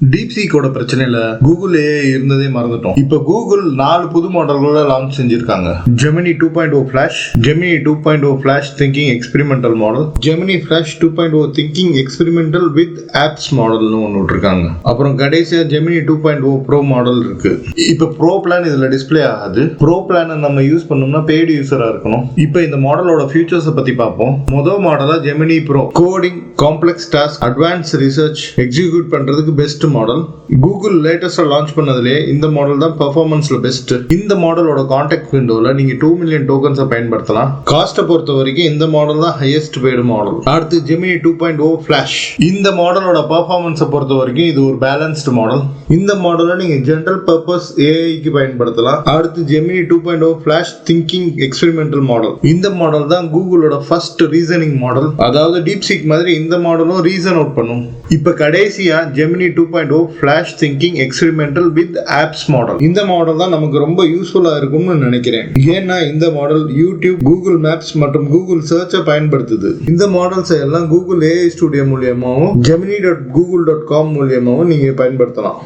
டீப்சீக்கோட பிரச்சனையில Google AI இருந்ததே மறந்துட்டோம். இப்ப கூகுள் 4 புது மாடல்கள லான்ச் செஞ்சிருக்காங்க. Gemini 2.0 flash, Gemini 2.0 flash thinking experimental model, Gemini flash 2.0 thinking experimental with apps மாடல்னு ஒன்னு விட்டுருக்காங்க. அப்புறம் கடைசியா ஜெமினி 2.0 ப்ரோ மாடல் இருக்கு. இப்ப ப்ரோ பிளான் இதுல டிஸ்பிளே ஆகாது. ப்ரோ பிளான் நம்ம யூஸ் பண்ணோம்னா பெய்டு யூசரா இருக்கணும். இப்ப இந்த மாடலோட ஃபியூச்சர்ஸ் பத்தி பார்ப்போம். முதல் மாடலா Gemini pro coding, complex task, advance research execute பண்றதுக்கு பெஸ்ட் மாடல். கூகுள் லேட்டஸ்டா லான்ச் பண்ணதுலே இந்த மாடல் தான் பெர்ஃபார்மன்ஸ்ல பெஸ்ட். இந்த மாடலோட கான்டாக்ட் விண்டோல நீங்க 2 மில்லியன் டோக்கன்ஸ் பயன்படுத்தலாம். காஸ்ட பொறுத்த வரைக்கும் இந்த மாடல் தான் ஹையஸ்ட் பெய்டு மாடல். அடுத்து ஜெமினி 2.0 ஃபிளாஷ். இந்த மாடலோட பெர்ஃபார்மன்ஸ் பொறுத்த வரைக்கும் இது ஒரு பேலன்ஸ்டு மாடல். இந்த மாடலை நீங்க ஜெனரல் பர்பஸ் ஏஐக்கு பயன்படுத்தலாம். அடுத்து Gemini 2.0 flash thinking experimental model. இந்த மாடல் தான் கூகுளோட ஃபர்ஸ்ட் ரீசனிங் மாடல். அதாவது டீப்சீக் மாதிரி இந்த மாடலும் ரீசன் அவுட் பண்ணும். இப்ப கடைசியா Gemini 2.0 flash thinking experimental with apps model. இந்த மாடல் தான் நமக்கு ரொம்ப யூஸ்ஃபுல்லா இருக்கும்னு நினைக்கிறேன். ஏன்னா இந்த மாடல் யூடியூப், கூகுள் மேப்ஸ் மற்றும் கூகுள் சர்ச்சை பயன்படுத்துது. இந்த மாடல்ஸ் எல்லாம் கூகுள் ஏஐ ஸ்டுடியோ மூலியமாவும் ஜெமினி.google.com மூலியமாவும் நீங்க பயன்படுத்தலாம்.